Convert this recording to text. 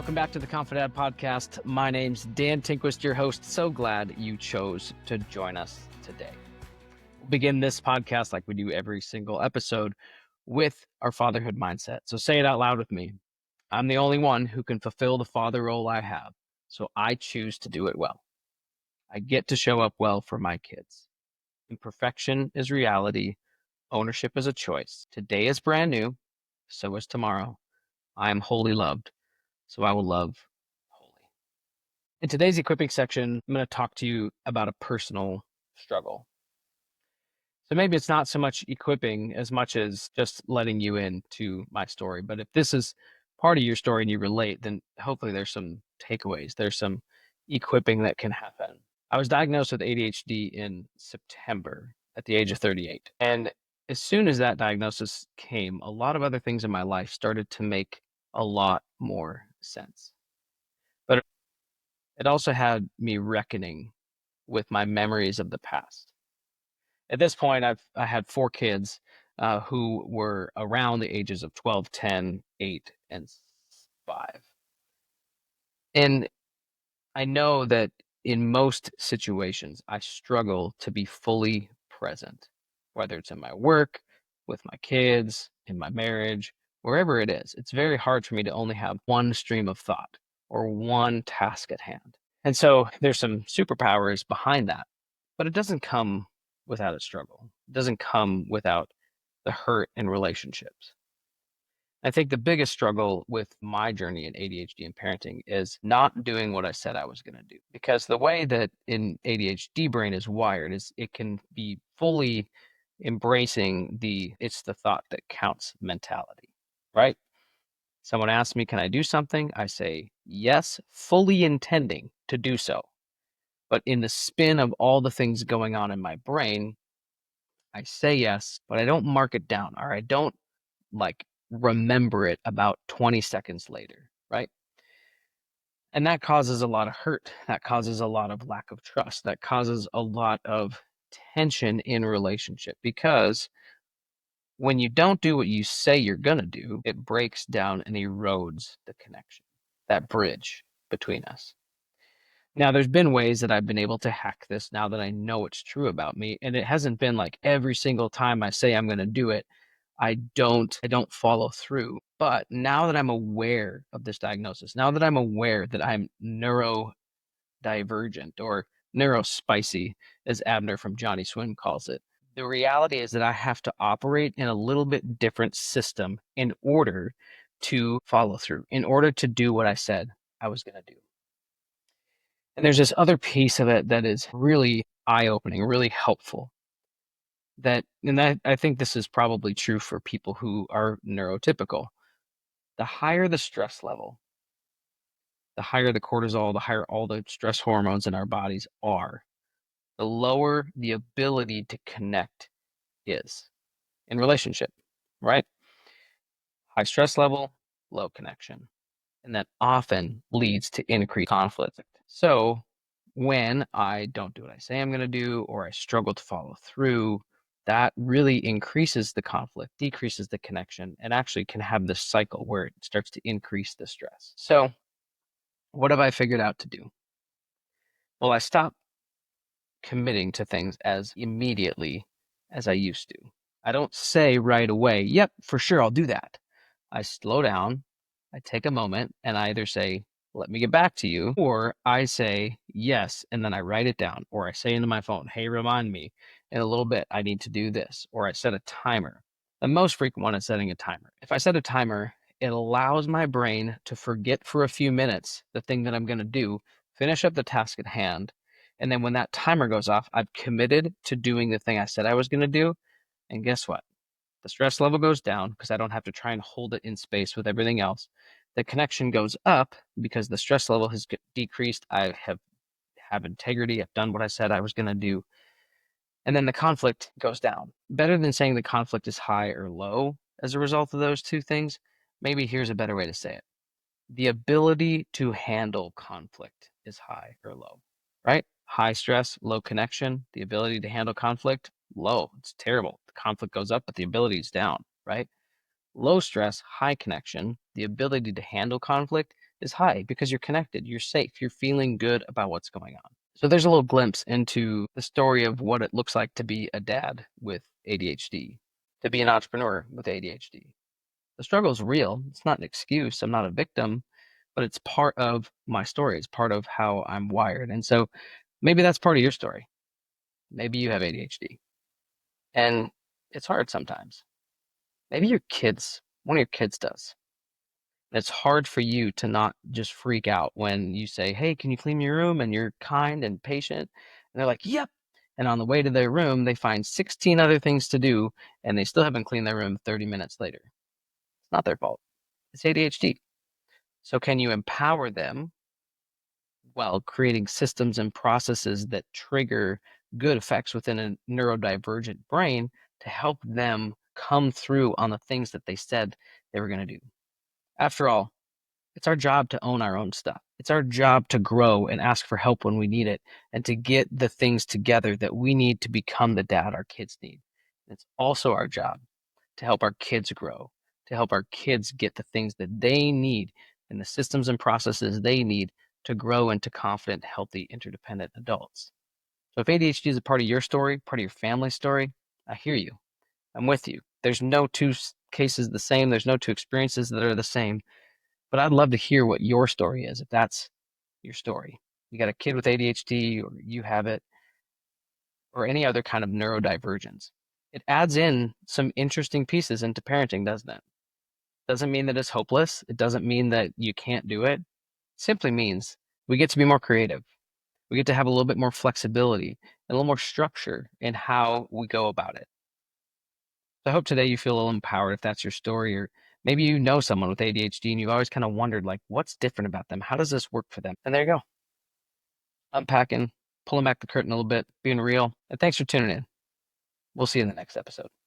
Welcome back to the Confidad Podcast. My name's Dan Tinquist, your host. So glad you chose to join us today. We'll begin this podcast like we do every single episode with our fatherhood mindset. So say it out loud with me. I'm the only one who can fulfill the father role I have, so I choose to do it well. I get to show up well for my kids. Imperfection is reality. Ownership is a choice. Today is brand new. So is tomorrow. I am wholly loved. So I will love wholly. In today's equipping section, I'm going to talk to you about a personal struggle. So maybe it's not so much equipping as much as just letting you into my story. But if this is part of your story and you relate, then hopefully there's some takeaways. There's some equipping that can happen. I was diagnosed with ADHD in September at the age of 38. And as soon as that diagnosis came, a lot of other things in my life started to make a lot more sense. But it also had me reckoning with my memories of the past. At this point, I had 4 kids who were around the ages of 12, 10, 8, and 5. And I know that in most situations, I struggle to be fully present, whether it's in my work, with my kids, in my marriage, wherever it is. It's very hard for me to only have one stream of thought or one task at hand. And so there's some superpowers behind that, but it doesn't come without a struggle. It doesn't come without the hurt in relationships. I think the biggest struggle with my journey in ADHD and parenting is not doing what I said I was going to do. Because the way that an ADHD brain is wired is it can be fully embracing it's the thought that counts mentality, right? Someone asks me, can I do something? I say yes, fully intending to do so. But in the spin of all the things going on in my brain, I say yes, but I don't mark it down, or I don't remember it about 20 seconds later, right? And that causes a lot of hurt. That causes a lot of lack of trust. That causes a lot of tension in relationship, because when you don't do what you say you're going to do, it breaks down and erodes the connection, that bridge between us. Now, there's been ways that I've been able to hack this now that I know it's true about me. And it hasn't been like every single time I say I'm going to do it, I don't follow through. But now that I'm aware of this diagnosis, now that I'm aware that I'm neurodivergent or neurospicy, as Abner from Johnny Swim calls it, the reality is that I have to operate in a little bit different system in order to follow through, in order to do what I said I was going to do. And there's this other piece of it that is really eye-opening, really helpful. I think this is probably true for people who are neurotypical. The higher the stress level, the higher the cortisol, the higher all the stress hormones in our bodies are, the lower the ability to connect is in relationship, right? High stress level, low connection. And that often leads to increased conflict. So when I don't do what I say I'm going to do, or I struggle to follow through, that really increases the conflict, decreases the connection, and actually can have this cycle where it starts to increase the stress. So what have I figured out to do? Well, I stopped committing to things as immediately as I used to. I don't say right away, yep, for sure, I'll do that. I slow down, I take a moment, and I either say, let me get back to you, or I say yes, and then I write it down, or I say into my phone, hey, remind me in a little bit, I need to do this, or I set a timer. The most frequent one is setting a timer. If I set a timer, it allows my brain to forget for a few minutes the thing that I'm going to do, finish up the task at hand, and then when that timer goes off, I've committed to doing the thing I said I was going to do, and guess what? The stress level goes down because I don't have to try and hold it in space with everything else. The connection goes up because the stress level has decreased. I have integrity. I've done what I said I was going to do. And then the conflict goes down. Better than saying the conflict is high or low as a result of those two things, maybe here's a better way to say it. The ability to handle conflict is high or low, right? High stress, low connection. The ability to handle conflict, low. It's terrible. The conflict goes up, but the ability is down, right? Low stress, high connection. The ability to handle conflict is high because you're connected, you're safe, you're feeling good about what's going on. So there's a little glimpse into the story of what it looks like to be a dad with ADHD, to be an entrepreneur with ADHD. The struggle is real. It's not an excuse. I'm not a victim, but it's part of my story. It's part of how I'm wired. And so maybe that's part of your story. Maybe you have ADHD and it's hard sometimes. Maybe one of your kids does. And it's hard for you to not just freak out when you say, "Hey, can you clean your room?" And you're kind and patient. And they're like, "Yep." And on the way to their room, they find 16 other things to do and they still haven't cleaned their room 30 minutes later. It's not their fault. It's ADHD. So can you empower them while creating systems and processes that trigger good effects within a neurodivergent brain to help them come through on the things that they said they were going to do? After all, it's our job to own our own stuff. It's our job to grow and ask for help when we need it and to get the things together that we need to become the dad our kids need. It's also our job to help our kids grow, to help our kids get the things that they need and the systems and processes they need to grow into confident, healthy, interdependent adults. So if ADHD is a part of your story, part of your family story, I hear you. I'm with you. There's no two cases the same. There's no two experiences that are the same. But I'd love to hear what your story is if that's your story. You got a kid with ADHD or you have it or any other kind of neurodivergence. It adds in some interesting pieces into parenting, doesn't it? Doesn't mean that it's hopeless. It doesn't mean that you can't do it. It simply means we get to be more creative. We get to have a little bit more flexibility and a little more structure in how we go about it. So I hope today you feel a little empowered if that's your story, or maybe you know someone with ADHD and you've always kind of wondered, like, what's different about them? How does this work for them? And there you go. Unpacking, pulling back the curtain a little bit, being real. And thanks for tuning in. We'll see you in the next episode.